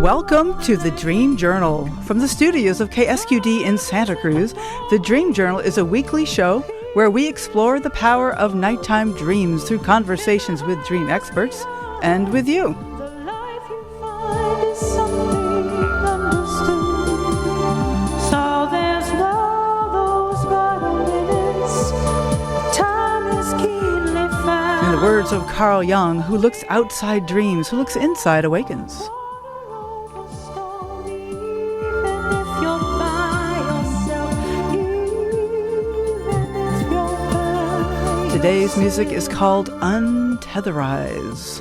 Welcome to the Dream Journal. From the studios of KSQD in Santa Cruz, the Dream Journal is a weekly show where we explore the power of nighttime dreams through conversations with dream experts and with you. In the words of Carl Jung, who looks outside dreams, who looks inside awakens. Today's music is called Untetherize.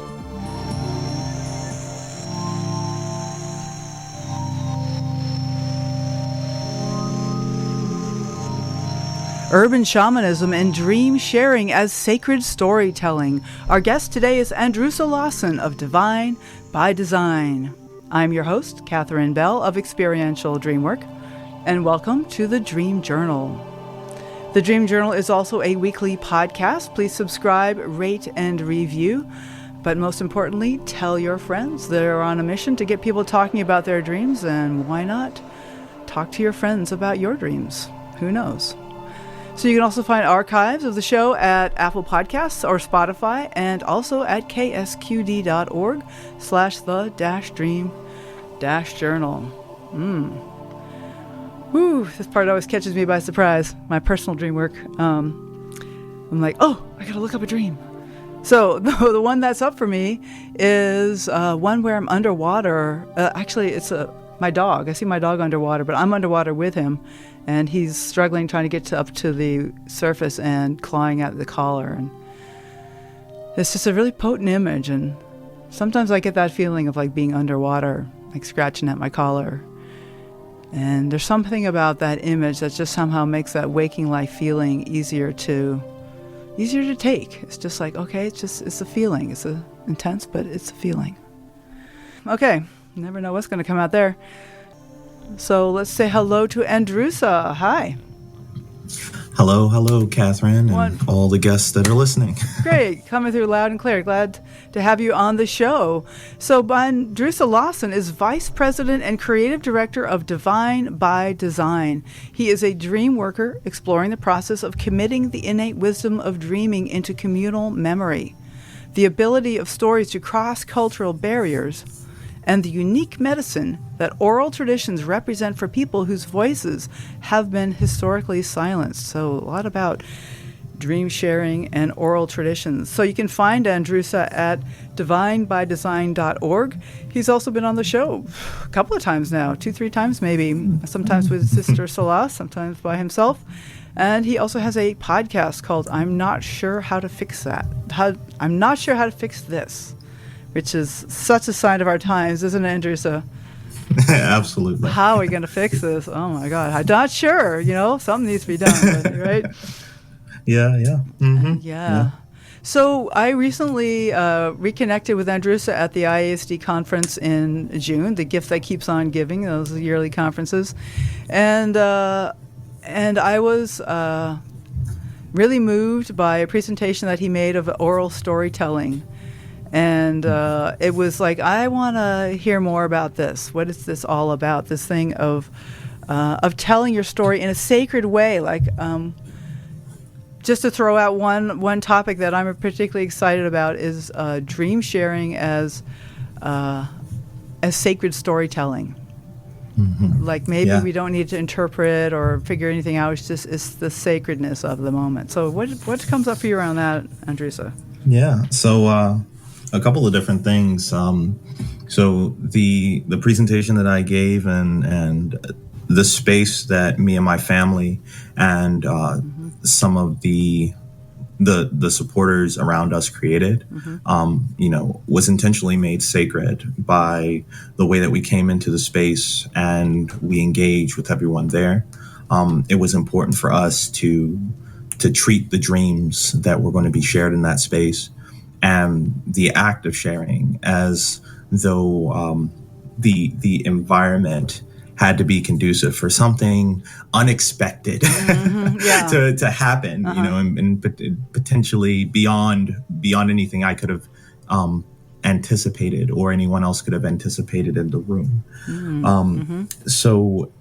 Urban shamanism and dream sharing as sacred storytelling. Our guest today is Andrusa Lawson of Divine by Design. I'm your host, Catherine Bell of Experiential Dreamwork, and welcome to the Dream Journal. The Dream Journal is also a weekly podcast. Please subscribe, rate, and review. But most importantly, tell your friends. They're on a mission to get people talking about their dreams, and why not talk to your friends about your dreams? Who knows? So you can also find archives of the show at Apple Podcasts or Spotify, and also at ksqd.org/the-dream-journal. Whew, this part always catches me by surprise. My personal dream work. I'm like, oh, I gotta look up a dream. So the one that's up for me is one where I'm underwater. Actually, it's my dog. I see my dog underwater, but I'm underwater with him, and he's struggling trying to get up to the surface and clawing at the collar. And it's just a really potent image, and sometimes I get that feeling of like being underwater, like scratching at my collar. And there's something about that image that just somehow makes that waking life feeling easier to take. It's just like, okay, it's a feeling. It's intense, but it's a feeling. Okay, you never know what's going to come out there. So let's say hello to Andrusa. Hi. Hello, Catherine, and Wonderful. All the guests that are listening. Great, coming through loud and clear. Glad to have you on the show. So Andrusa Lawson is Vice President and Creative Director of Divine by Design. He is a dream worker exploring the process of committing the innate wisdom of dreaming into communal memory, the ability of stories to cross cultural barriers, and the unique medicine that oral traditions represent for people whose voices have been historically silenced. So a lot about dream sharing and oral traditions. So you can find Andrusa at divinebydesign.org. He's also been on the show a couple of times now, 2-3 times maybe, sometimes with Sister Salah, sometimes by himself. And he also has a podcast called I'm Not Sure How to Fix That. I'm Not Sure How to Fix This, which is such a sign of our times, isn't it, Andrusa? Absolutely. How are we going to fix this? Oh, my God. I'm not sure. Something needs to be done, right? Yeah. Mm-hmm. Yeah. So I recently reconnected with Andrusa at the IASD conference in June, the gift that keeps on giving, those yearly conferences. And I was really moved by a presentation that he made of oral storytelling. And it was like, I want to hear more about this. What is this all about? This thing of telling your story in a sacred way. Like, just to throw out one topic that I'm particularly excited about is dream sharing as sacred storytelling. Mm-hmm. Like maybe we don't need to interpret or figure anything out. It's the sacredness of the moment. So what comes up for you around that, Andrusa? Yeah. So. A couple of different things. So the presentation that I gave and the space that me and my family and some of the supporters around us created, was intentionally made sacred by the way that we came into the space and we engaged with everyone there. It was important for us to treat the dreams that were going to be shared in that space and the act of sharing as though the environment had to be conducive for something unexpected to happen, and potentially beyond anything I could have anticipated or anyone else could have anticipated in the room. So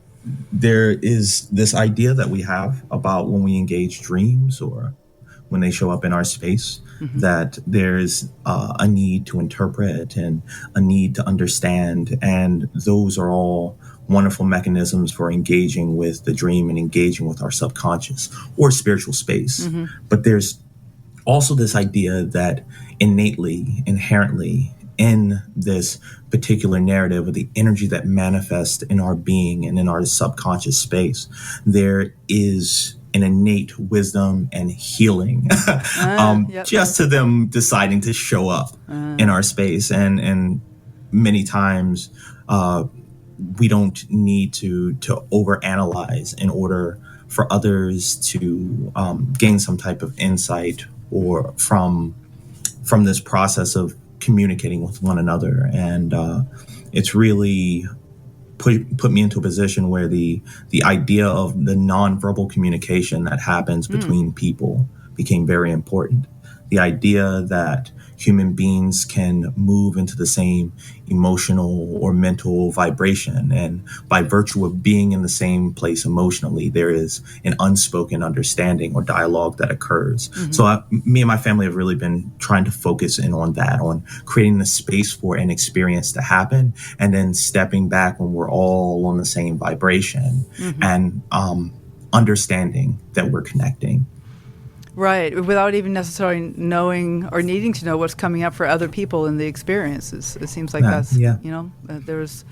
there is this idea that we have about when we engage dreams or when they show up in our space, that there's a need to interpret and a need to understand. And those are all wonderful mechanisms for engaging with the dream and engaging with our subconscious or spiritual space. But there's also this idea that innately, inherently, in this particular narrative of the energy that manifests in our being and in our subconscious space, there is an innate wisdom and healing just to them deciding to show up in our space. And many times we don't need to overanalyze in order for others to gain some type of insight or from this process of communicating with one another. And it's really put me into a position where the idea of the nonverbal communication that happens between people became very important. The idea that human beings can move into the same emotional or mental vibration, and by virtue of being in the same place emotionally, there is an unspoken understanding or dialogue that occurs. So me and my family have really been trying to focus in on that, on creating the space for an experience to happen, and then stepping back when we're all on the same vibration and understanding that we're connecting. Right, without even necessarily knowing or needing to know what's coming up for other people in the experiences. It seems like that's, there's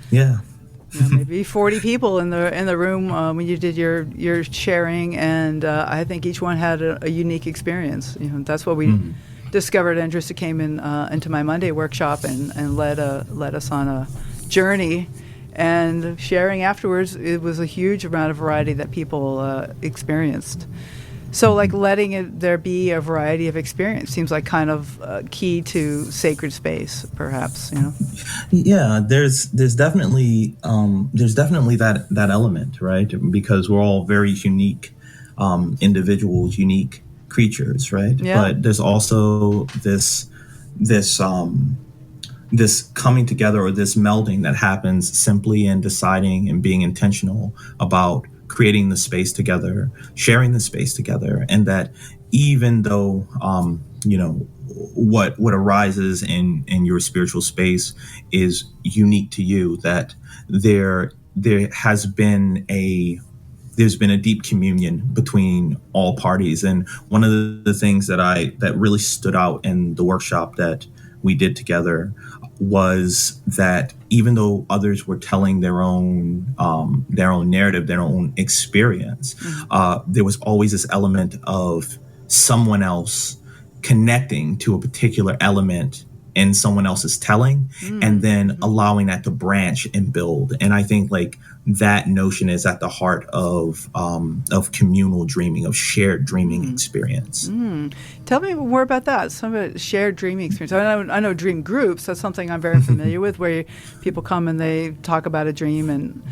maybe 40 people in the room when you did your sharing, and I think each one had a unique experience. That's what we discovered. Andrusa came into my Monday workshop and led us on a journey. And sharing afterwards, it was a huge amount of variety that people experienced. So, like, letting there be a variety of experience seems like kind of key to sacred space, perhaps. Yeah, there's definitely that element, right? Because we're all very unique individuals, unique creatures, right? Yeah. But there's also this coming together, or this melding that happens simply in deciding and being intentional about creating the space together, sharing the space together. And that even though, what arises in your spiritual space is unique to you, that there's been a deep communion between all parties. And one of the things that really stood out in the workshop that we did together was that even though others were telling their own narrative, their own experience, there was always this element of someone else connecting to a particular element in someone else's telling, and then allowing that to branch and build. And I think like that notion is at the heart of communal dreaming, of shared dreaming experience. Tell me more about that. Some of it, shared dreaming experience. I know dream groups. That's something I'm very familiar with, where people come and they talk about a dream, and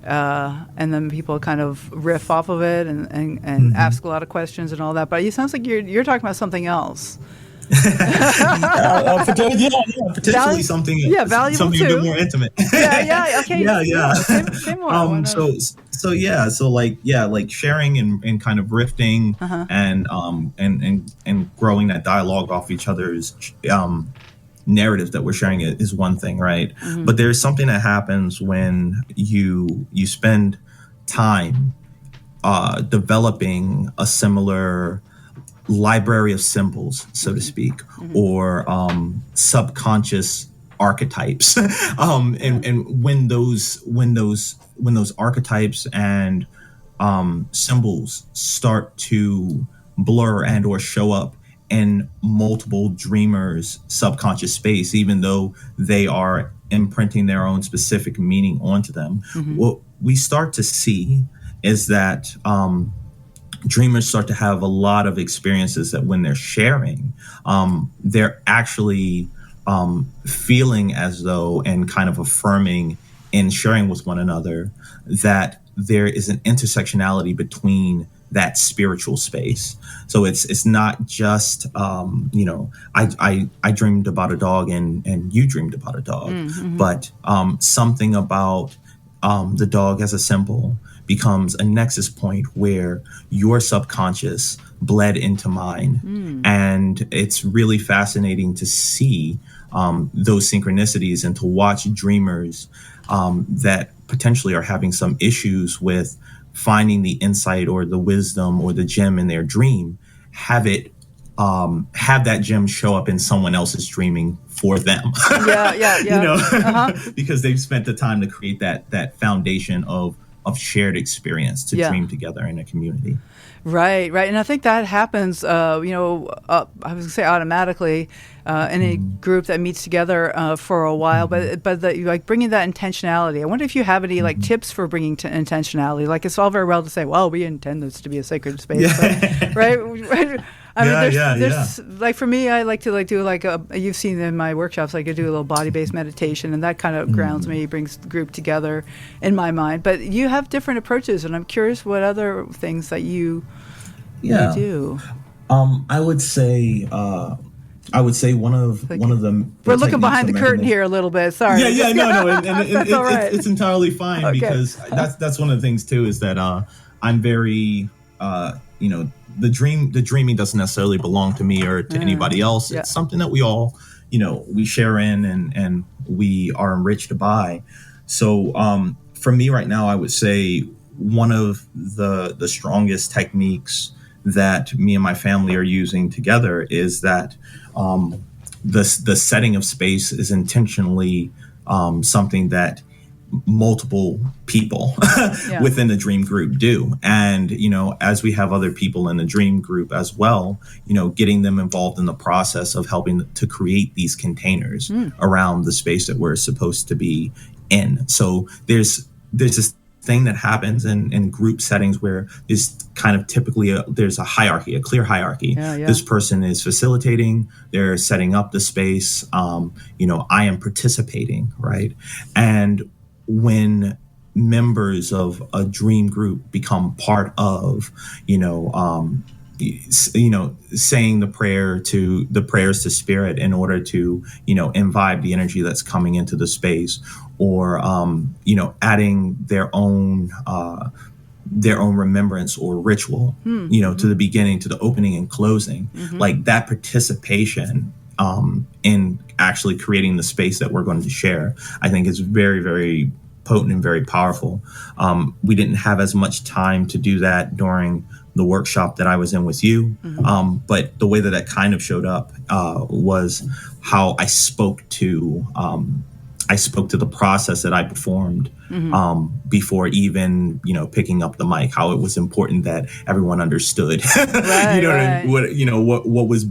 then people kind of riff off of it and ask a lot of questions and all that. But it sounds like you're talking about something else. Potentially something valuable something too. A bit more intimate. Okay. Say more. So like sharing and kind of rifting and growing that dialogue off each other's narratives that we're sharing is one thing, right? But there's something that happens when you spend time developing a similar library of symbols, so to speak, or subconscious archetypes. And when those archetypes and symbols start to blur and or show up in multiple dreamers' subconscious space, even though they are imprinting their own specific meaning onto them, what we start to see is that dreamers start to have a lot of experiences that when they're sharing, they're actually feeling as though, and kind of affirming in sharing with one another, that there is an intersectionality between that spiritual space. So it's not just I dreamed about a dog and you dreamed about a dog, but something about the dog as a symbol becomes a nexus point where your subconscious bled into mine. And it's really fascinating to see those synchronicities and to watch dreamers that potentially are having some issues with finding the insight or the wisdom or the gem in their dream, have that gem show up in someone else's dreaming for them. Because they've spent the time to create that foundation of shared experience to dream together in a community. Right. And I think that happens, I was going to say automatically in a group that meets together for a while, but like bringing that intentionality. I wonder if you have any like tips for bringing to intentionality. Like it's all very well to say, well, we intend this to be a sacred space, right? I mean, there's like for me, I like to do like you've seen in my workshops, like I do a little body-based meditation, and that kind of grounds me, brings the group together in my mind. But you have different approaches, and I'm curious what other things that you do. I would say one of the we're looking behind the curtain here a little bit. Sorry. And all right. It's entirely fine because that's one of the things too is that I'm very the dreaming doesn't necessarily belong to me or to anybody else. It's something that we all we share in and we are enriched by. So for me right now, I would say one of the strongest techniques that me and my family are using together is that the setting of space is intentionally something that multiple people within the dream group do. And, as we have other people in the dream group as well, getting them involved in the process of helping to create these containers around the space that we're supposed to be in. So there's this thing that happens in group settings where there's kind of typically there's a hierarchy, a clear hierarchy. This person is facilitating, they're setting up the space. I am participating, right? And when members of a dream group become part of, saying the prayers to spirit in order to, imbibe the energy that's coming into the space, or, adding their own remembrance or ritual, to the beginning, to the opening and closing, like that participation in actually creating the space that we're going to share, I think is very, very potent and very powerful. We didn't have as much time to do that during the workshop that I was in with you. But the way that kind of showed up was how I spoke to the process that I performed before even, picking up the mic, how it was important that everyone understood, what was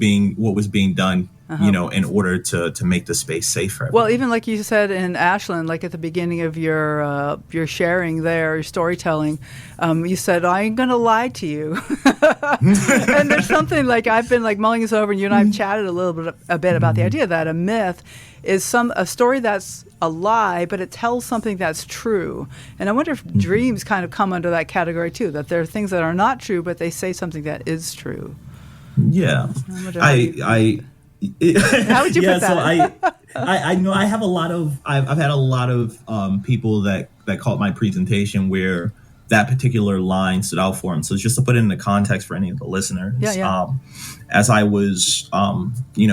being done, in order to make the space safe for everyone. Well, even like you said in Ashland, like at the beginning of your sharing there, your storytelling, you said, I ain't going to lie to you. And there's something like I've been like mulling this over, and you and I have chatted a bit about the idea that a myth is a story that's a lie, but it tells something that's true. And I wonder if dreams kind of come under that category too, that there are things that are not true, but they say something that is true. Yeah. How would you put that? So I know I have I've had a lot of people that caught my presentation where that particular line stood out for them. So just to put it into context for any of the listeners, as I was,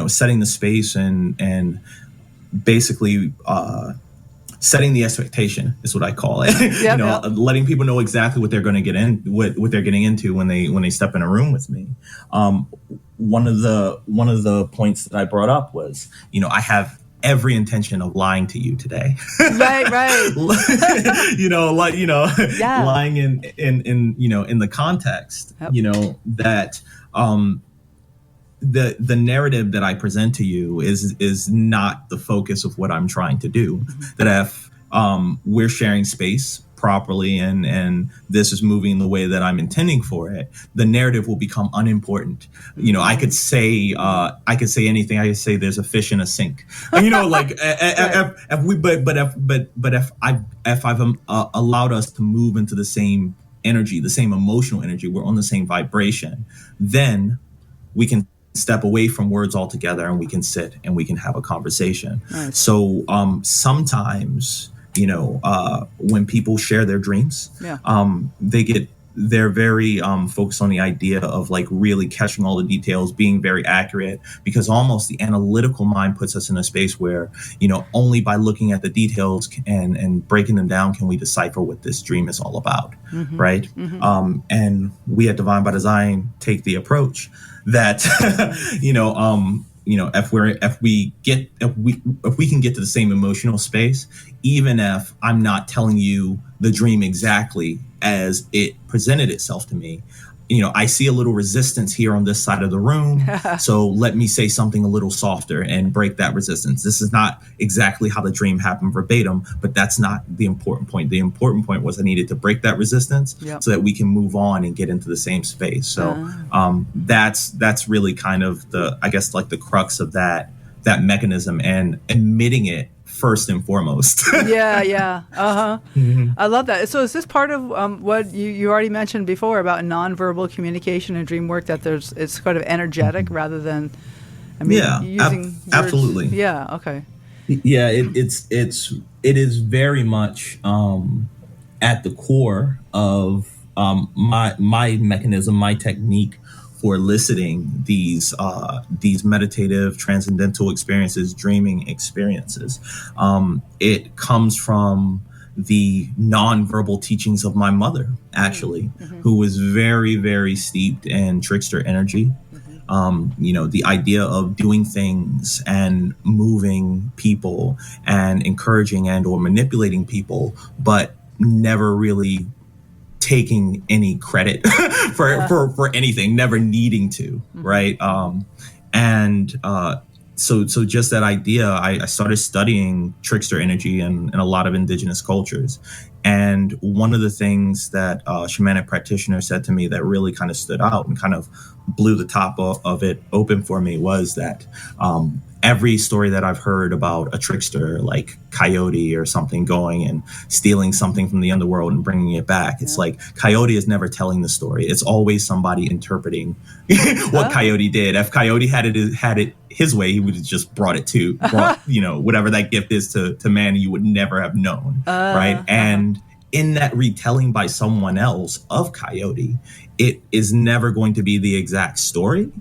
setting the space and basically setting the expectation is what I call it. Letting people know exactly what they're going to get in, what they're getting into when they step in a room with me. One of the points that I brought up was, I have every intention of lying to you today. Right. Lying in the context, that the narrative that I present to you is not the focus of what I'm trying to do. That if we're sharing space properly and this is moving the way that I'm intending for it, the narrative will become unimportant. I could say anything. I could say there's a fish in a sink. If I've allowed us to move into the same energy, the same emotional energy, we're on the same vibration, then we can step away from words altogether and we can sit and we can have a conversation. Nice. So sometimes, when people share their dreams, they're very focused on the idea of like really catching all the details, being very accurate, because almost the analytical mind puts us in a space where, only by looking at the details and breaking them down can we decipher what this dream is all about, right? And we at Divine by Design take the approach that, if we can get to the same emotional space, even if I'm not telling you the dream exactly as it presented itself to me, I see a little resistance here on this side of the room. So let me say something a little softer and break that resistance. This is not exactly how the dream happened verbatim, but that's not the important point. The important point was I needed to break that resistance so that we can move on and get into the same space. So that's really kind of the crux of that mechanism, and admitting it first and foremost. I love that. So is this part of what you already mentioned before about nonverbal communication and dream work, that it's kind of energetic rather than, using words? Absolutely. Yeah. Okay. Yeah, it is very much at the core of my mechanism, my technique for eliciting these meditative, transcendental experiences, dreaming experiences. It comes from the nonverbal teachings of my mother, actually, who was very, very steeped in trickster energy. The idea of doing things and moving people and encouraging and or manipulating people, but never really taking any credit for anything, never needing to, right? So just that idea, I started studying trickster energy in a lot of indigenous cultures. And one of the things that a shamanic practitioner said to me that really kind of stood out and kind of blew the top of it open for me was that every story that I've heard about a trickster, like Coyote or something, going and stealing something from the underworld and bringing it back, it's like Coyote is never telling the story. It's always somebody interpreting what Coyote did. If Coyote had it his way, he would have just brought whatever that gift is to man, and you would never have known, right? And in that retelling by someone else of Coyote, it is never going to be the exact story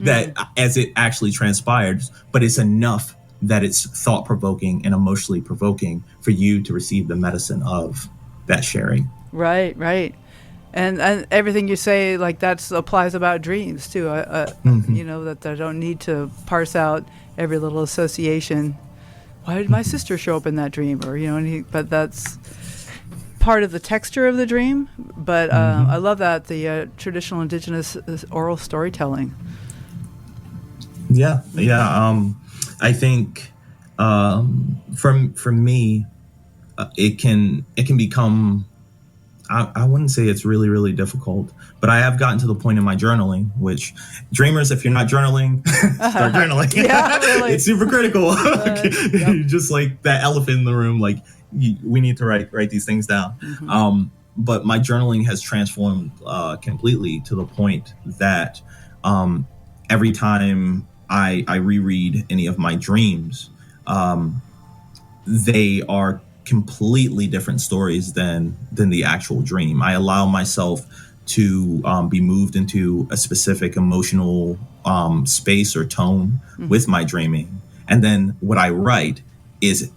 that as it actually transpired, but it's enough that it's thought-provoking and emotionally provoking for you to receive the medicine of that sharing. Right. And everything you say, like, that applies about dreams too. That I don't need to parse out every little association. Why did my sister show up in that dream? Or but that's part of the texture of the dream. But I love that the traditional indigenous oral storytelling. Yeah. I think for me, it can become. I wouldn't say it's really, really difficult, but I have gotten to the point in my journaling, which dreamers, if you're not journaling, start journaling. Yeah, really. It's super critical. Just like that elephant in the room, like we need to write these things down. But my journaling has transformed completely to the point that every time I reread any of my dreams, they are completely different stories than the actual dream. I allow myself to be moved into a specific emotional space or tone with my dreaming, and then what I write is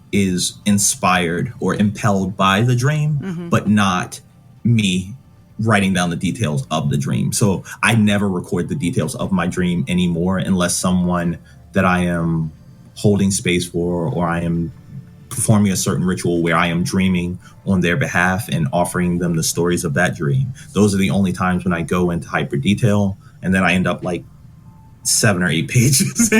inspired or impelled by the dream, but not me writing down the details of the dream. So I never record the details of my dream anymore unless someone that I am holding space for, or I am performing a certain ritual where I am dreaming on their behalf and offering them the stories of that dream. Those are the only times when I go into hyper detail, and then I end up like 7 or 8 pages.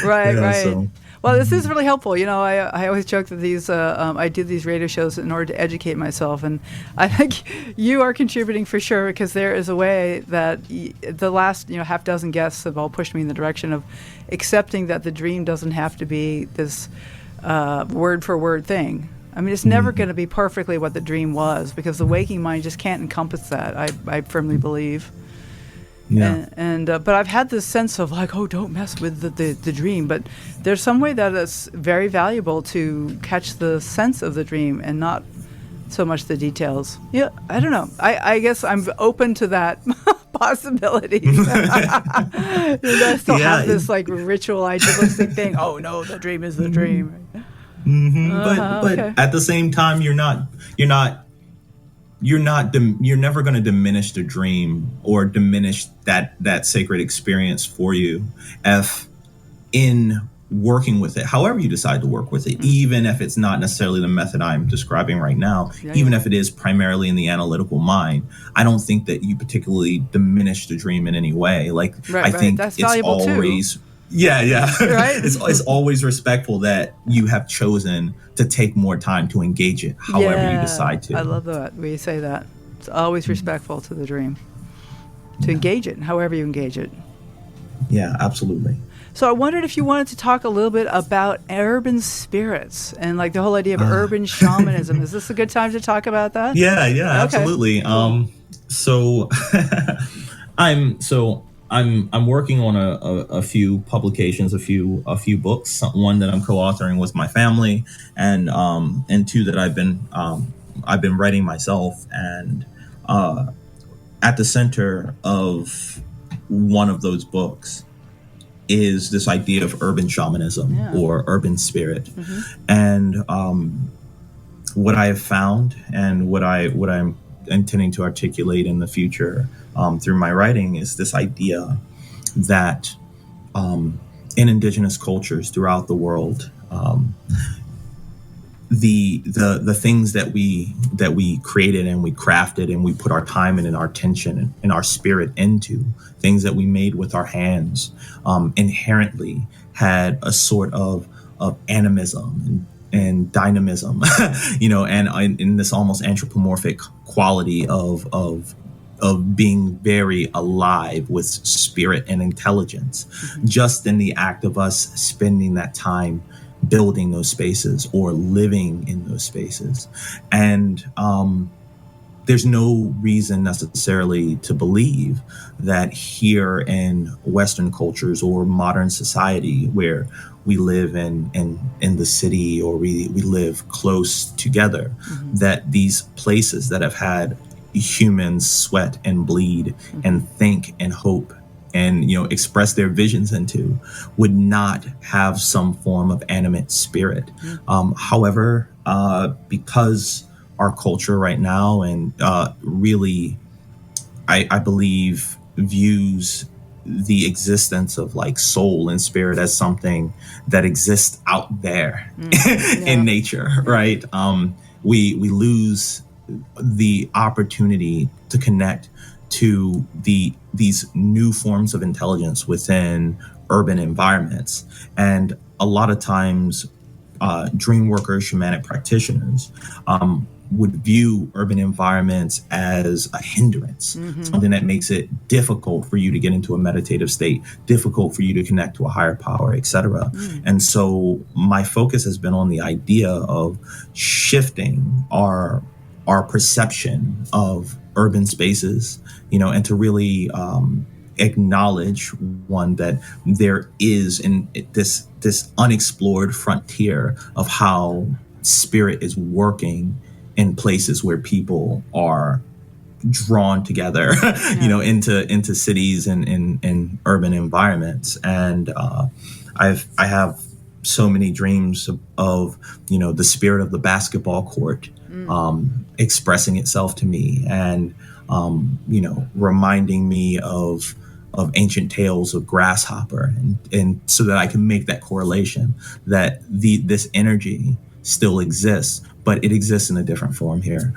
Right. So. Well, this is really helpful. I always joke that these I do these radio shows in order to educate myself, and I think you are contributing for sure, because there is a way that the last half dozen guests have all pushed me in the direction of accepting that the dream doesn't have to be this word for word thing. I mean, it's never going to be perfectly what the dream was, because the waking mind just can't encompass that. I firmly believe. Yeah. But I've had this sense of like, oh, don't mess with the dream. But there's some way that it's very valuable to catch the sense of the dream and not so much the details. Yeah, I don't know. I guess I'm open to that possibility. I still have this like ritual idealistic thing. Oh no, the dream is the dream. But at the same time, you're never going to diminish the dream or diminish that sacred experience for you if in working with it, however you decide to work with it, even if it's not necessarily the method I'm describing right now, even if it is primarily in the analytical mind, I don't think that you particularly diminish the dream in any way. Like, I think that's it's valuable always... too. Yeah. Right? It's always respectful that you have chosen to take more time to engage it, however you decide to. I love that when you say that. It's always respectful to the dream. To engage it, however you engage it. Yeah, absolutely. So I wondered if you wanted to talk a little bit about urban spirits and like the whole idea of urban shamanism. Is this a good time to talk about that? Yeah, okay. Absolutely. So I'm working on a few publications, a few books. One that I'm co-authoring with my family, and two that I've been writing myself. And at the center of one of those books is this idea of urban shamanism or urban spirit. And what I have found and what I'm intending to articulate in the future through my writing is this idea that in indigenous cultures throughout the world, the things that we created and we crafted and we put our time and our attention and our spirit into, things that we made with our hands, inherently had a sort of animism and dynamism, and in this almost anthropomorphic quality of being very alive with spirit and intelligence, just in the act of us spending that time building those spaces or living in those spaces. And there's no reason necessarily to believe that here in Western cultures or modern society, where we live in the city or we live close together, that these places that have had humans sweat and bleed and think and hope and express their visions into would not have some form of animate spirit. However, because our culture right now and really, I believe, views the existence of like soul and spirit as something that exists out there in nature, right? We lose the opportunity to connect to these new forms of intelligence within urban environments. And a lot of times, dream workers, shamanic practitioners would view urban environments as a hindrance, something that makes it difficult for you to get into a meditative state, difficult for you to connect to a higher power, etc. And so my focus has been on the idea of shifting our perception of urban spaces, and to really acknowledge one that there is in this unexplored frontier of how spirit is working in places where people are drawn together, into cities and in urban environments. And I have so many dreams of the spirit of the basketball court expressing itself to me and reminding me of ancient tales of grasshopper, and so that I can make that correlation that this energy still exists, but it exists in a different form here.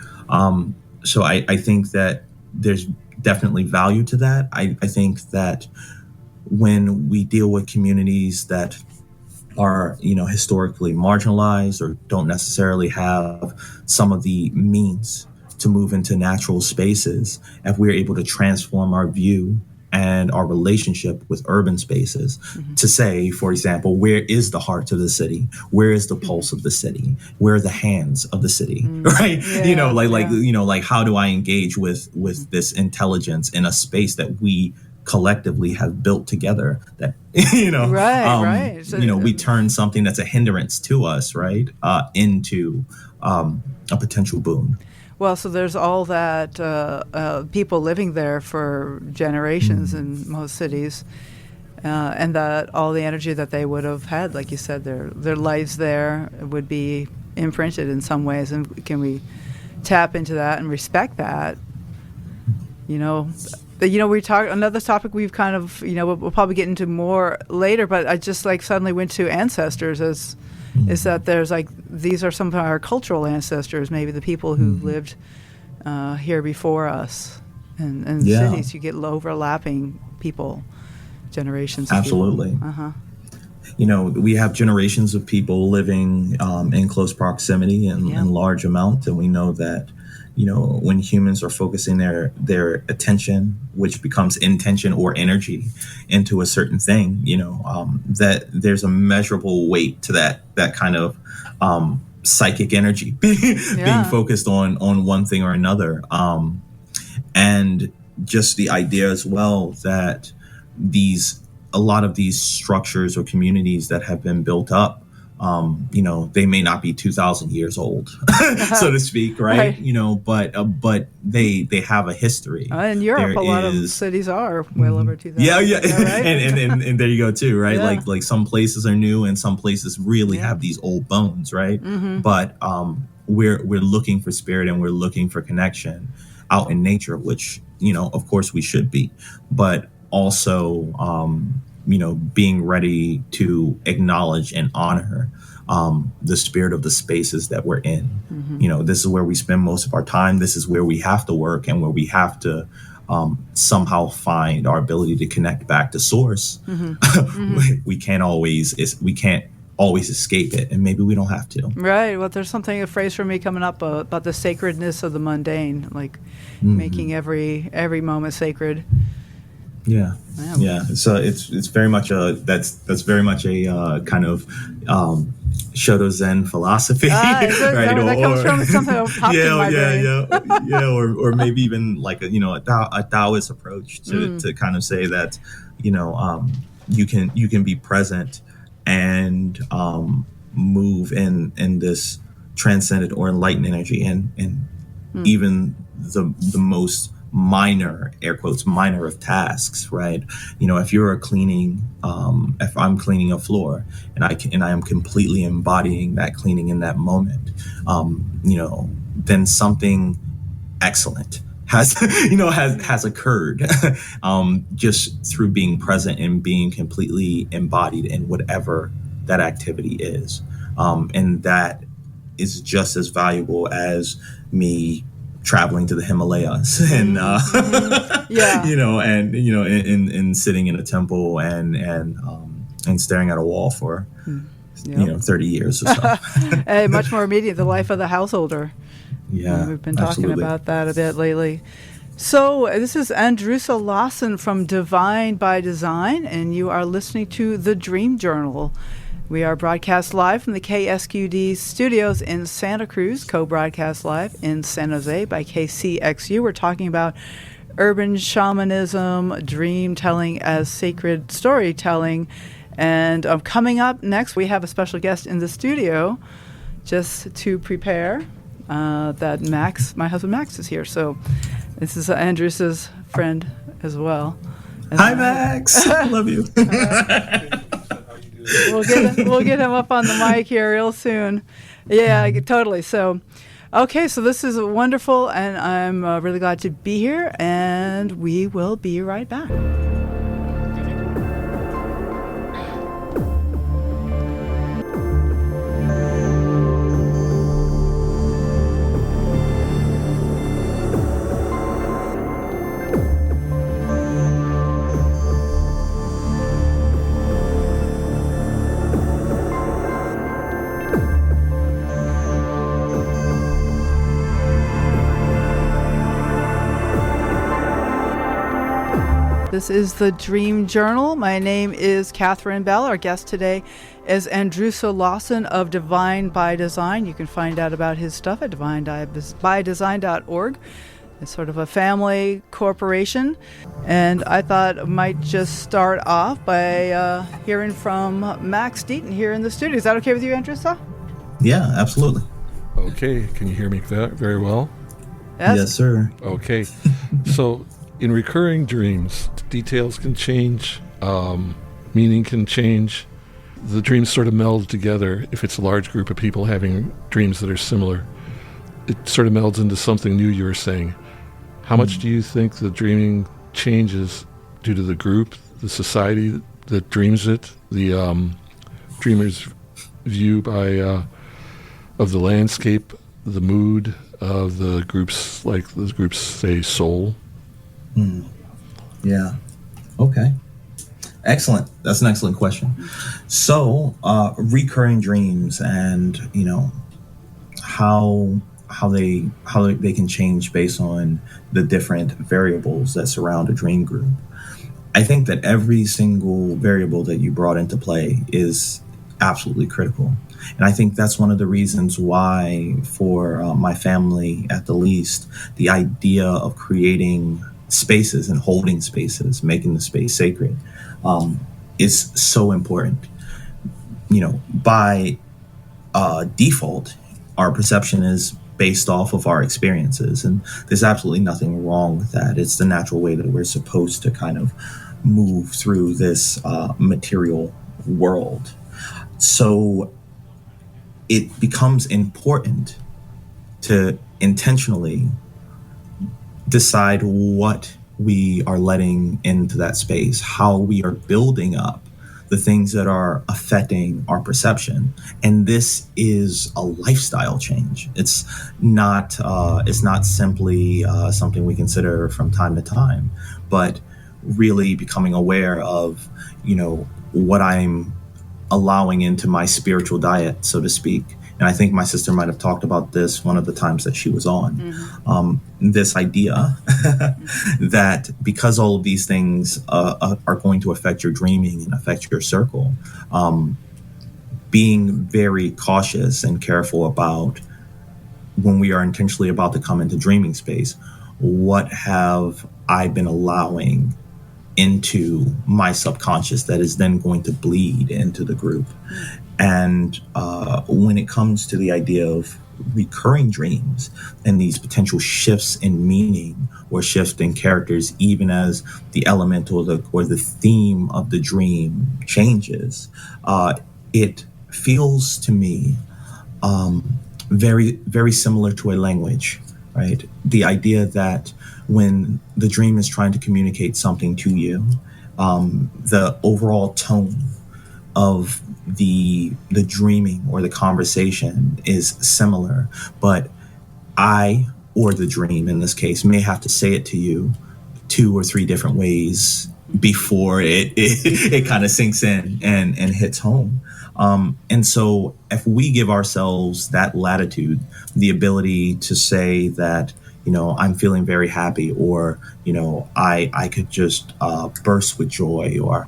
So I think that there's definitely value to that. I think that when we deal with communities that are, historically marginalized or don't necessarily have some of the means to move into natural spaces, if we're able to transform our view and our relationship with urban spaces to say, for example, where is the heart of the city? Where is the pulse of the city? Where are the hands of the city? Right? Yeah, Like how do I engage with this intelligence in a space that we collectively have built together, that right. So, we turn something that's a hindrance to us, right, into a potential boon. well, so there's all that people living there for generations in most cities, and that all the energy that they would have had, like you said, their lives there would be imprinted in some ways. And can we tap into that and respect that? We talk another topic we've kind of, we'll probably get into more later, but I just like suddenly went to ancestors is that there's like, these are some of our cultural ancestors, maybe the people who lived here before us, and cities, you get overlapping people, generations of Absolutely. People. We have generations of people living in close proximity and in large amounts, and we know that when humans are focusing their attention, which becomes intention or energy, into a certain thing, that there's a measurable weight to that kind of psychic energy being focused on one thing or another. And just the idea as well that a lot of these structures or communities that have been built up, they may not be 2,000 years old, so to speak, right? But they have a history. In Europe, a lot of cities are well over 2,000. Yeah, Right? and there you go too, right? Yeah. Like some places are new, and some places really have these old bones, right? But we're looking for spirit, and we're looking for connection out in nature, which of course we should be, but also being ready to acknowledge and honor the spirit of the spaces that we're in. This is where we spend most of our time. This is where we have to work, and where we have to somehow find our ability to connect back to source. We can't always escape it, and maybe we don't have to. Right. Well, there's a phrase for me coming up about the sacredness of the mundane, like making every moment sacred. Yeah. So it's very much that's very much a kind of Shoto Zen philosophy, right? That comes from something that popped in my brain. Or maybe even like a Taoist approach to kind of say that you can be present and move in this transcendent or enlightened energy, and even the most minor, air quotes, minor of tasks, right? If you're if I'm cleaning a floor, and I am completely embodying that cleaning in that moment, then something excellent has occurred, just through being present and being completely embodied in whatever that activity is, and that is just as valuable as me traveling to the Himalayas and and sitting in a temple and staring at a wall for 30 years or so. Hey, much more immediate, the life of the householder. Yeah, we've been talking about that a bit lately. So this is Andrusa Lawson from Divine by Design, and you are listening to The Dream Journal. We are broadcast live from the KSQD studios in Santa Cruz, co-broadcast live in San Jose by KCXU. We're talking about urban shamanism, dream telling as sacred storytelling. And coming up next, we have a special guest in the studio just to prepare that Max, my husband Max, is here. So this is Andrusa's friend as well. Hi, Max. I love you. We'll get him up on the mic here real soon. Yeah, totally. So, okay, so this is wonderful, and I'm really glad to be here, and we will be right back. This is the Dream Journal. My name is Catherine Bell. Our guest today is Andrusa Lawson of Divine by Design. You can find out about his stuff at divinebydesign.org. It's sort of a family corporation. And I thought I might just start off by hearing from Max Deaton here in the studio. Is that okay with you, Andrusa? Yeah, absolutely. Okay, can you hear me very well? Yes, sir. Okay, so in recurring dreams, details can change, meaning can change. The dreams sort of meld together. If it's a large group of people having dreams that are similar, it sort of melds into something new, you were saying. How much do you think the dreaming changes due to the group, the society that dreams it, the dreamer's view of the landscape, the mood of the groups, like the groups say soul? Yeah. Okay. Excellent. That's an excellent question. So, recurring dreams, and how they can change based on the different variables that surround a dream group. I think that every single variable that you brought into play is absolutely critical. And I think that's one of the reasons why, for my family at the least, the idea of creating spaces and holding spaces, making the space sacred, is so important. By default, our perception is based off of our experiences, and there's absolutely nothing wrong with that. It's the natural way that we're supposed to kind of move through this material world. So it becomes important to intentionally decide what we are letting into that space, how we are building up the things that are affecting our perception. And this is a lifestyle change. It's not simply something we consider from time to time, but really becoming aware of, what I'm allowing into my spiritual diet, so to speak. And I think my sister might have talked about this one of the times that she was on. This idea that because all of these things are going to affect your dreaming and affect your circle, being very cautious and careful about when we are intentionally about to come into dreaming space, what have I been allowing into my subconscious that is then going to bleed into the group. And when it comes to the idea of recurring dreams and these potential shifts in meaning or shift in characters, even as the element or the theme of the dream changes, it feels to me very, very similar to a language, right? The idea that when the dream is trying to communicate something to you, the overall tone of the dreaming or the conversation is similar, but I, or the dream in this case, may have to say it to you 2 or 3 different ways before it kind of sinks in and hits home. And so if we give ourselves that latitude, the ability to say that, I'm feeling very happy, or, I could just burst with joy, or,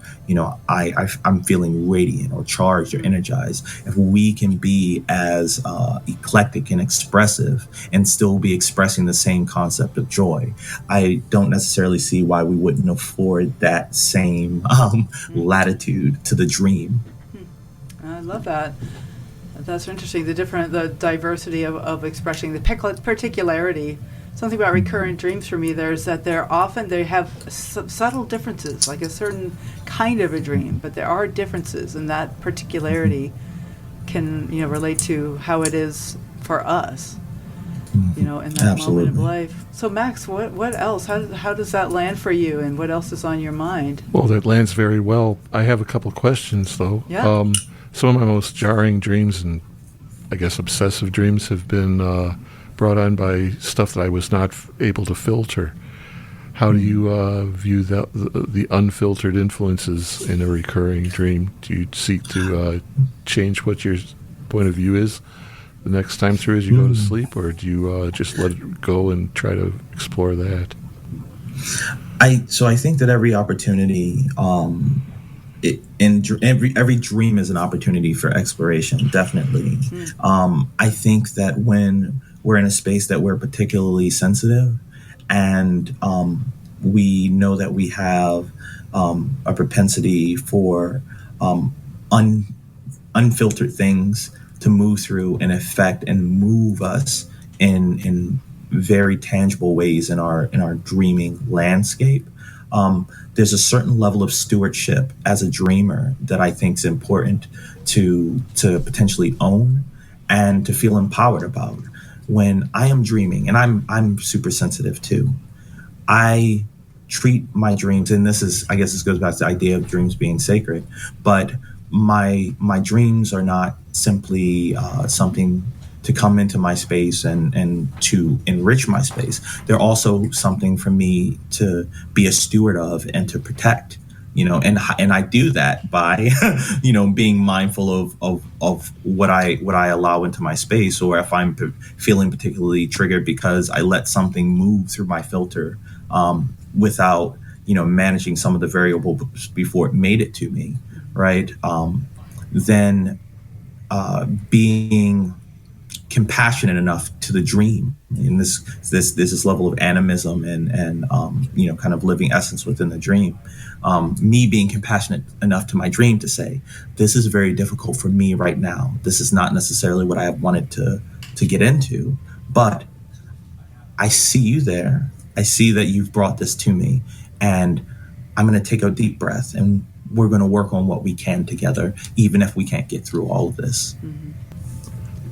I'm feeling radiant or charged or energized. If we can be as eclectic and expressive and still be expressing the same concept of joy, I don't necessarily see why we wouldn't afford that same latitude to the dream. I love that. That's interesting. The diversity of expressing the particularity. Something about recurrent dreams for me there is that they have subtle differences, like a certain kind of a dream, but there are differences, and that particularity can relate to how it is for us, in that Absolutely. moment of life. So Max, what else? How does that land for you, and what else is on your mind? Well, that lands very well. I have a couple questions, though. Yeah. Some of my most jarring dreams, and I guess obsessive dreams, have been brought on by stuff that I was not able to filter. How do you view the unfiltered influences in a recurring dream? Do you seek to change what your point of view is the next time through as you go to sleep, or do you just let it go and try to explore that? I think that every opportunity, every dream is an opportunity for exploration. Definitely. I think that when we're in a space that we're particularly sensitive, and we know that we have a propensity for un, unfiltered things to move through and affect and move us in very tangible ways in our dreaming landscape. There's a certain level of stewardship as a dreamer that I think is important to potentially own and to feel empowered about. When I am dreaming, and I'm super sensitive too, I treat my dreams, and I guess this goes back to the idea of dreams being sacred, but my dreams are not simply something to come into my space and to enrich my space. They're also something for me to be a steward of and to protect. And I do that by being mindful of what I allow into my space, or if I'm feeling particularly triggered because I let something move through my filter without managing some of the variables before it made it to me, right? Then being compassionate enough to the dream, and this level of animism and kind of living essence within the dream. Me being compassionate enough to my dream to say, this is very difficult for me right now. This is not necessarily what I have wanted to get into, but I see you there. I see that you've brought this to me, and I'm going to take a deep breath, and we're going to work on what we can together, even if we can't get through all of this. Mm-hmm.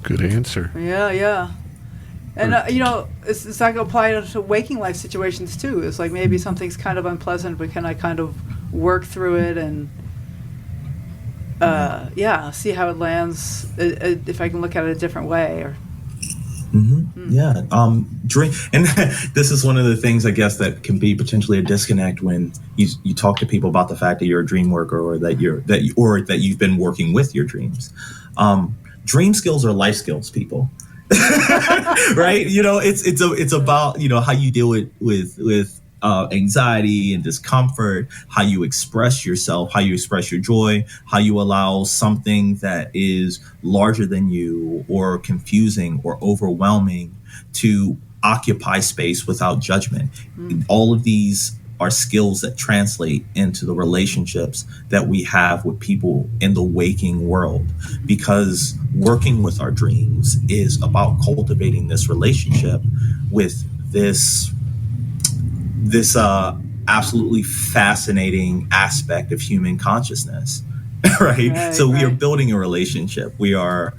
Good answer. Yeah. And, it's like apply to waking life situations, too. It's like maybe something's kind of unpleasant, but can I kind of work through it and, see how it lands, if I can look at it a different way. Or Yeah. Dream, and this is one of the things, I guess, that can be potentially a disconnect when you talk to people about the fact that you're a dream worker, or that you've been working with your dreams. Dream skills are life skills, people. Right? It's about how you deal with anxiety and discomfort, how you express yourself, how you express your joy, how you allow something that is larger than you or confusing or overwhelming to occupy space without judgment. All of these are skills that translate into the relationships that we have with people in the waking world, because working with our dreams is about cultivating this relationship with this absolutely fascinating aspect of human consciousness. Right? So we are building a relationship. We're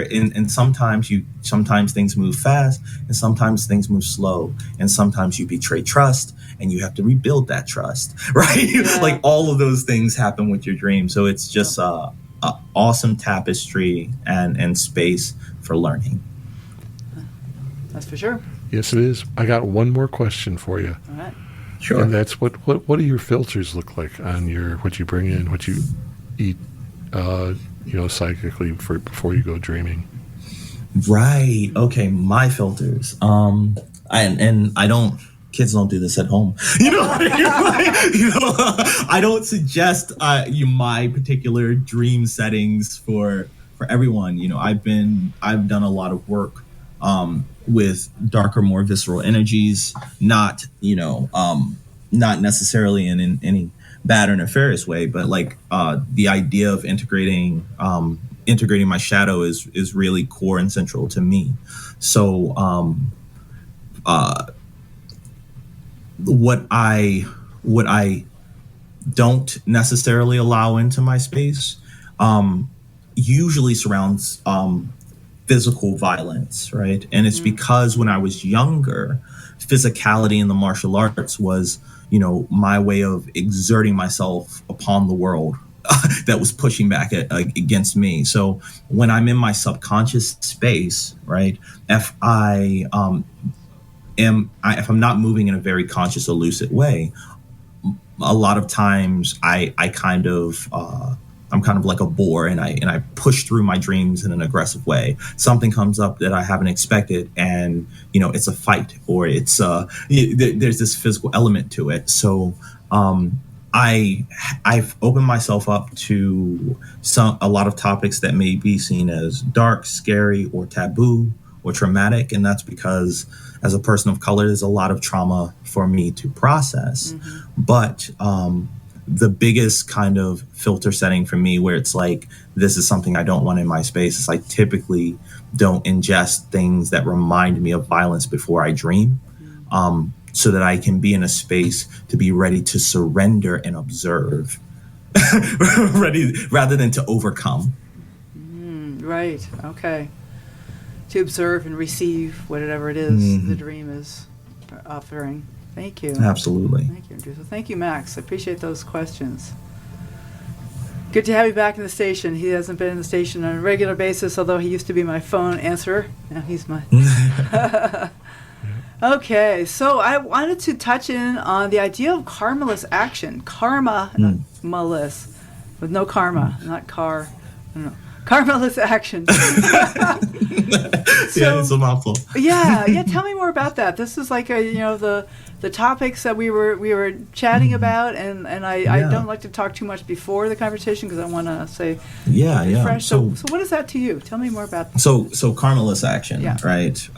in sometimes things move fast, and sometimes things move slow, and sometimes you betray trust and you have to rebuild that trust, right? Like all of those things happen with your dream. So it's just a awesome tapestry and space for learning. That's for sure. Yes, it is. I got one more question for you. All right. Sure. And that's what do your filters look like on what you bring in, what you eat, psychically before you go dreaming? Right. Okay. My filters. Kids don't do this at home. I don't suggest my particular dream settings for everyone. I've done a lot of work with darker, more visceral energies, not necessarily in any bad or nefarious way, but like the idea of integrating my shadow is really core and central to me. So what I don't necessarily allow into my space usually surrounds physical violence, right? And it's because when I was younger, physicality in the martial arts was, my way of exerting myself upon the world that was pushing back against me. So when I'm in my subconscious space, right, if I'm not moving in a very conscious or lucid way, a lot of times I kind of I'm kind of like a boar, and I push through my dreams in an aggressive way. Something comes up that I haven't expected, and it's a fight, or it's there's this physical element to it. So I've opened myself up to a lot of topics that may be seen as dark, scary, or taboo, or traumatic, and that's because as a person of color, there's a lot of trauma for me to process. But the biggest kind of filter setting for me, where it's like, this is something I don't want in my space, is I typically don't ingest things that remind me of violence before I dream, so that I can be in a space to be ready to surrender and observe, ready rather than to overcome. Right. Okay. To observe and receive whatever it is the dream is offering. Thank you. Absolutely. Thank you, Andrusa. Thank you, Max. I appreciate those questions. Good to have you back in the station. He hasn't been in the station on a regular basis, although he used to be my phone answerer. Now he's my... Okay, so I wanted to touch in on the idea of karmaless action. Karmaless, with no karma, not car. I don't know. Karmaless action. Yeah, it's a mouthful. Yeah. Tell me more about that. This is like the topics that we were chatting about, and I don't like to talk too much before the conversation because I want to say fresh. So what is that to you? Tell me more about that. So karmaless action, right?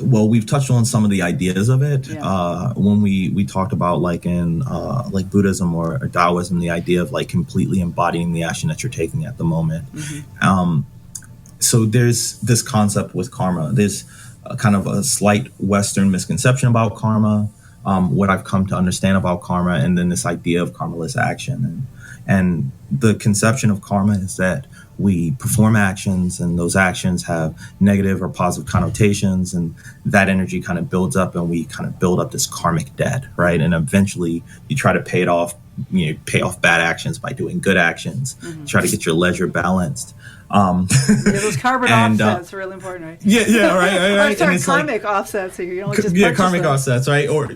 Well, we've touched on some of the ideas of it when we talked about like in like Buddhism or Taoism, the idea of like completely embodying the action that you're taking at the moment. So there's this concept with karma. There's kind of a slight Western misconception about karma, what I've come to understand about karma, and then this idea of karmaless action. And the conception of karma is that we perform actions, and those actions have negative or positive connotations, and that energy kind of builds up, and we kind of build up this karmic debt, right? And eventually you try to pay it off, pay off bad actions by doing good actions, try to get your ledger balanced. Those carbon offsets are really important, right? Right. Or sorry, karmic offsets. So you only just karmic them. Offsets, right? Or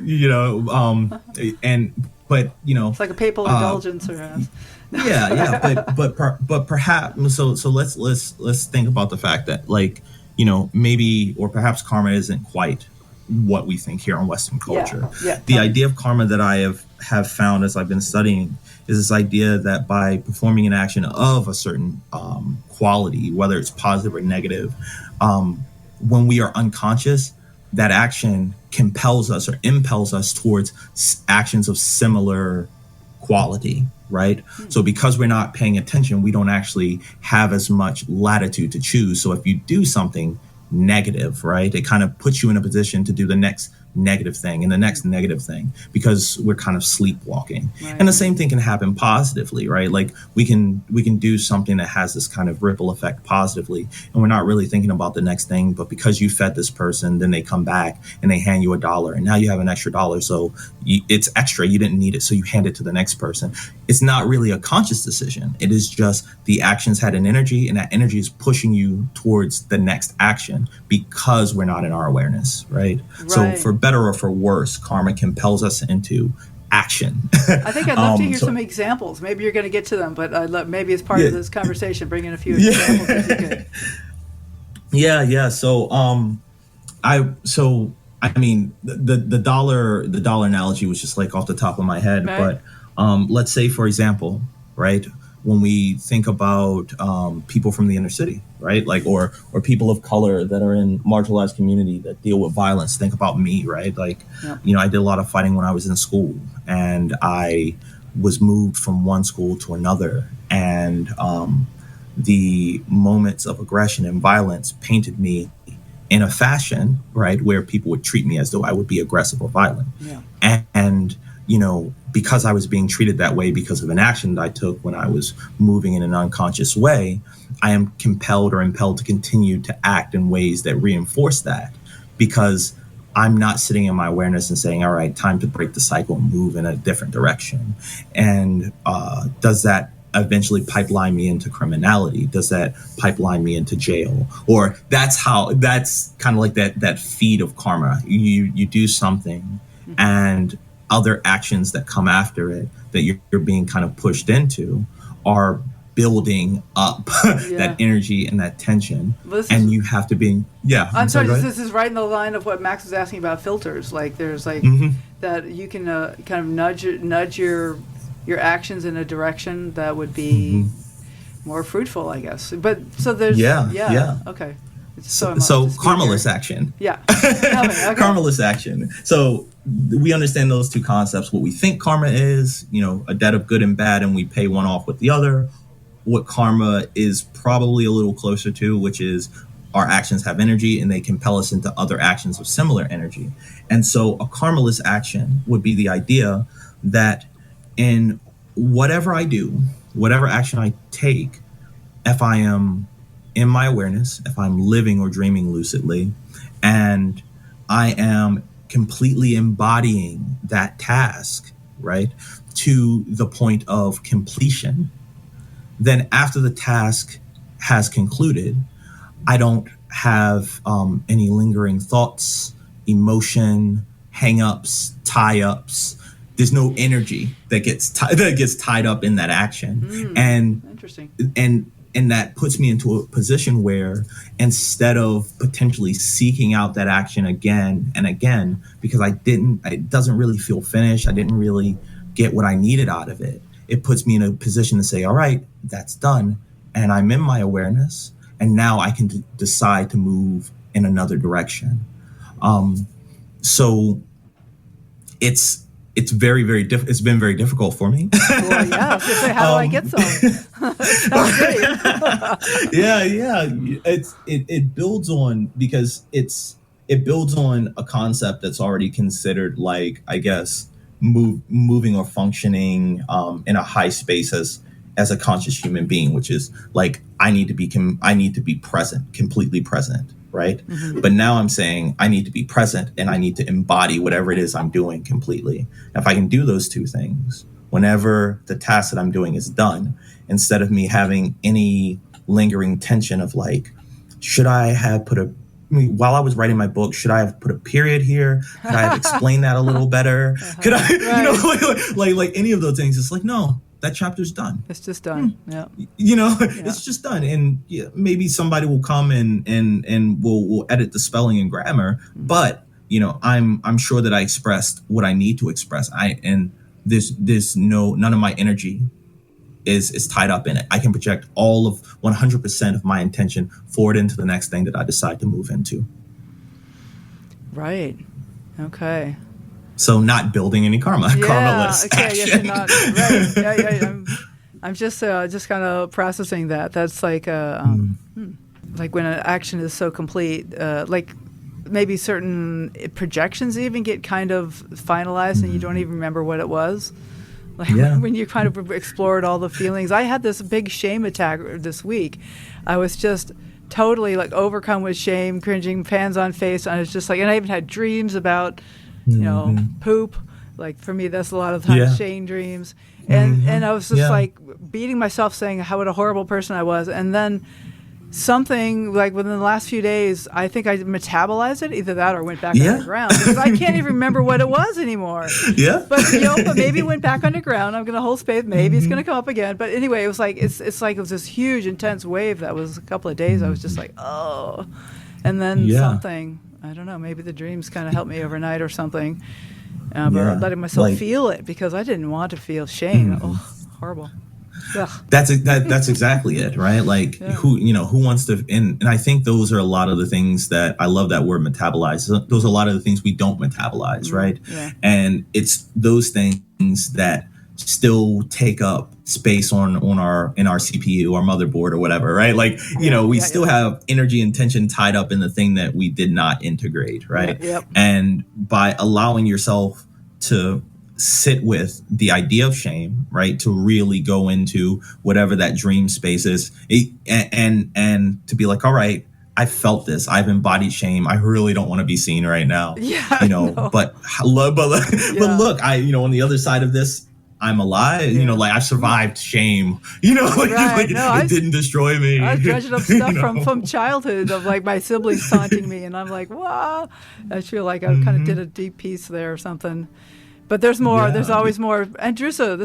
it's like a papal indulgence, perhaps. but perhaps so let's think about the fact that maybe or perhaps karma isn't quite what we think here in Western culture. The idea of karma that I have found as I've been studying is this idea that by performing an action of a certain quality, whether it's positive or negative, when we are unconscious, that action compels us or impels us towards actions of similar quality, right? So because we're not paying attention, we don't actually have as much latitude to choose. So if you do something negative, right, it kind of puts you in a position to do the next negative thing and the next negative thing because we're kind of sleepwalking. Right. And the same thing can happen positively, right? Like we can do something that has this kind of ripple effect positively, and we're not really thinking about the next thing, but because you fed this person, then they come back and they hand you $1, and now you have an extra $1, so it's extra, you didn't need it, so you hand it to the next person. It's not really a conscious decision. It is just the actions had an energy, and that energy is pushing you towards the next action because we're not in our awareness, right? So for better or for worse, karma compels us into action. I think I'd love to hear some examples. Maybe you're going to get to them, but maybe as part of this conversation, bring in a few examples if you could. I mean, the dollar analogy was just like off the top of my head, right. But let's say, for example, right, when we think about people from the inner city, right, like or people of color that are in marginalized community that deal with violence, think about me, right, like I did a lot of fighting when I was in school, and I was moved from one school to another, and the moments of aggression and violence painted me in a fashion, right, where people would treat me as though I would be aggressive or violent. And because I was being treated that way because of an action that I took when I was moving in an unconscious way, I am compelled or impelled to continue to act in ways that reinforce that, because I'm not sitting in my awareness and saying, all right, time to break the cycle and move in a different direction. And does that eventually pipeline me into criminality? Does that pipeline me into jail? Or that's kind of like that feed of karma. You do something, and other actions that come after it that you're being kind of pushed into are building up that energy and that tension, and you have to be I'm sorry, this is right in the line of what Max was asking about filters. Like there's like that you can kind of nudge your actions in a direction that would be more fruitful, I guess. But so there's okay. So karmaless action. Yeah. Okay. Karmaless action. So we understand those two concepts. What we think karma is, a debt of good and bad, and we pay one off with the other. What karma is probably a little closer to, which is our actions have energy and they compel us into other actions of similar energy. And so a karmaless action would be the idea that in whatever I do, whatever action I take, if I am in my awareness, if I'm living or dreaming lucidly, and I am completely embodying that task, right, to the point of completion, then after the task has concluded, I don't have any lingering thoughts, emotion, hang-ups, tie-ups. There's no energy that gets tied up in that action. And interesting. And that puts me into a position where instead of potentially seeking out that action again and again, because it doesn't really feel finished, I didn't really get what I needed out of it. It puts me in a position to say, all right, that's done. And I'm in my awareness. And now I can decide to move in another direction. So it's very, very it's been very difficult for me. Well, yeah. So how do I get some? Sounds great. Yeah. It builds on, because it builds on a concept that's already considered, like, I guess, moving or functioning in a high space as a conscious human being, which is like I need to be present, completely present, right? But now I'm saying I need to be present and I need to embody whatever it is I'm doing completely. And if I can do those two things, whenever the task that I'm doing is done, instead of me having any lingering tension of like, should I have while I was writing my book, should I have put a period here? Could I have explained that a little better? Could I, like any of those things? It's like, no, that chapter's done. It's just done. Yeah. It's just done. And maybe somebody will come and will edit the spelling and grammar. But, I'm sure that I expressed what I need to express. None of my energy is tied up in it. I can project all of 100% of my intention forward into the next thing that I decide to move into. Right. Okay. So not building any karma. Karmaless action. Yes, you're not, right. Yeah. I'm just kind of processing that. That's like like when an action is so complete, like maybe certain projections even get kind of finalized and you don't even remember what it was. Like when you kind of explored all the feelings. I had this big shame attack this week. I was just totally like overcome with shame, cringing, hands on face. And I was just like, and I even had dreams about, poop. Like for me, that's a lot of times shame dreams. And I was just like beating myself saying what a horrible person I was. And then something like within the last few days, I think I metabolized it, either that or went back underground, because I can't even remember what it was anymore. But maybe it went back underground. I'm going to hold space. Maybe it's going to come up again. But anyway, it was like it's like it was this huge, intense wave that was a couple of days. I was just like, oh, and then something. I don't know. Maybe the dreams kind of helped me overnight or something. But letting myself feel it, because I didn't want to feel shame. Oh, horrible. Ugh. That's exactly it, right? Like who wants to, and I think those are a lot of the things that I love that word metabolize. Those are a lot of the things we don't metabolize, right? Yeah. And it's those things that still take up space in our CPU, our motherboard or whatever, right? Like, we still have energy and tension tied up in the thing that we did not integrate, right? And by allowing yourself to sit with the idea of shame, right, to really go into whatever that dream space is, and to be like, all right, I felt this, I've embodied shame, I really don't want to be seen right now, but look, on the other side of this, I'm alive, like I survived shame, it didn't destroy me. I was dredging up stuff from childhood of like my siblings taunting me, and I'm like, wow, I feel like I kind of did a deep piece there or something. But there's more. Yeah. There's always more. Andrusa,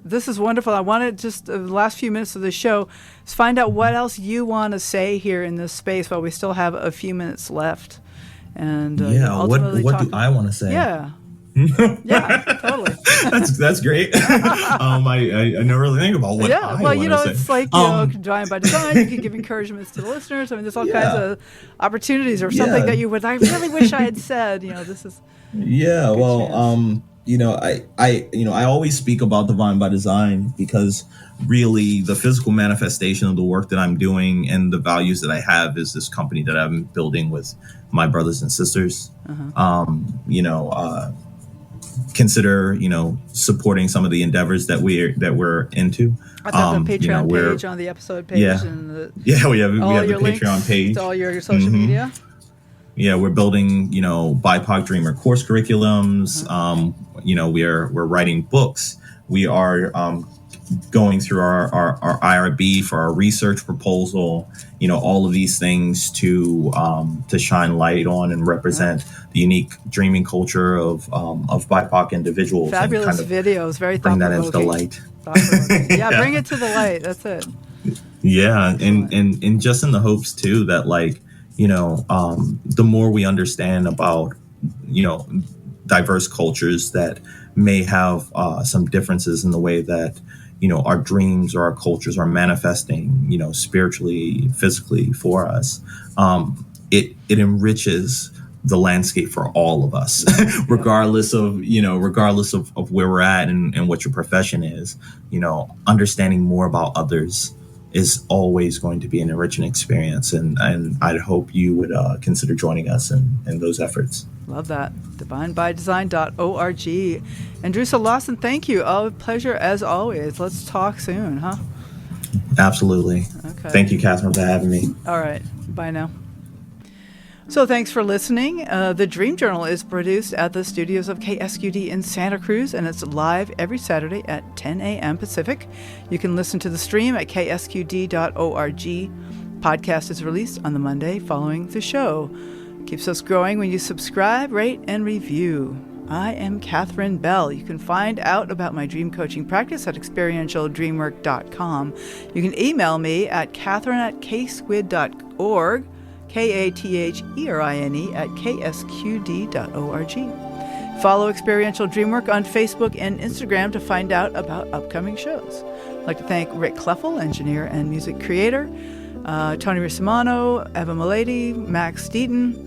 this is wonderful. I want to just the last few minutes of the show is find out what else you want to say here in this space while we still have a few minutes left. And ultimately what do I want to say? Yeah. Yeah, totally. That's great. I never really think about what I want to say. It's like, Divine by Design, you can give encouragements to the listeners. I mean, there's all kinds of opportunities or something that you would, I really wish I had said, this is. Yeah, well, I always speak about Divine by Design because really the physical manifestation of the work that I'm doing and the values that I have is this company that I'm building with my brothers and sisters. Consider supporting some of the endeavors that we're into. I thought the Patreon page on the episode page. Yeah, and we have the links Patreon page to all your social media. Yeah, we're building, BIPOC Dreamer course curriculums. We're writing books. We are going through our IRB for our research proposal. All of these things to shine light on and represent the unique dreaming culture of BIPOC individuals. Fabulous and videos, very bring that thought-provoking. into the light. Yeah, bring it to the light. That's it. Yeah, and just in the hopes too that the more we understand about, diverse cultures that may have some differences in the way that, our dreams or our cultures are manifesting, spiritually, physically for us, it enriches the landscape for all of us, regardless of where we're at and what your profession is. Understanding more about others is always going to be an enriching experience, and I'd hope you would consider joining us in those efforts. Love that. divinebydesign.org. Andrusa Lawson, thank you. Oh, pleasure as always. Let's talk soon, huh? Absolutely. Okay. Thank you, Catherine, for having me. All right. Bye now. So thanks for listening. The Dream Journal is produced at the studios of KSQD in Santa Cruz, and it's live every Saturday at 10 a.m. Pacific. You can listen to the stream at ksqd.org. Podcast is released on the Monday following the show. Keeps us growing when you subscribe, rate, and review. I am Catherine Bell. You can find out about my dream coaching practice at experientialdreamwork.com. You can email me at catherine@ksquid.org. KATHERINE@ksqd.org. Follow Experiential Dreamwork on Facebook and Instagram to find out about upcoming shows. I'd like to thank Rick Kleffel, engineer and music creator, Tony Risimano, Eva Milady, Max Deaton.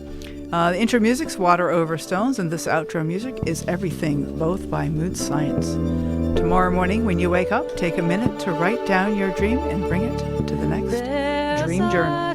The intro music's Water Over Stones, and this outro music is Everything, both by Mood Science. Tomorrow morning when you wake up, take a minute to write down your dream and bring it to the next Dream Journal.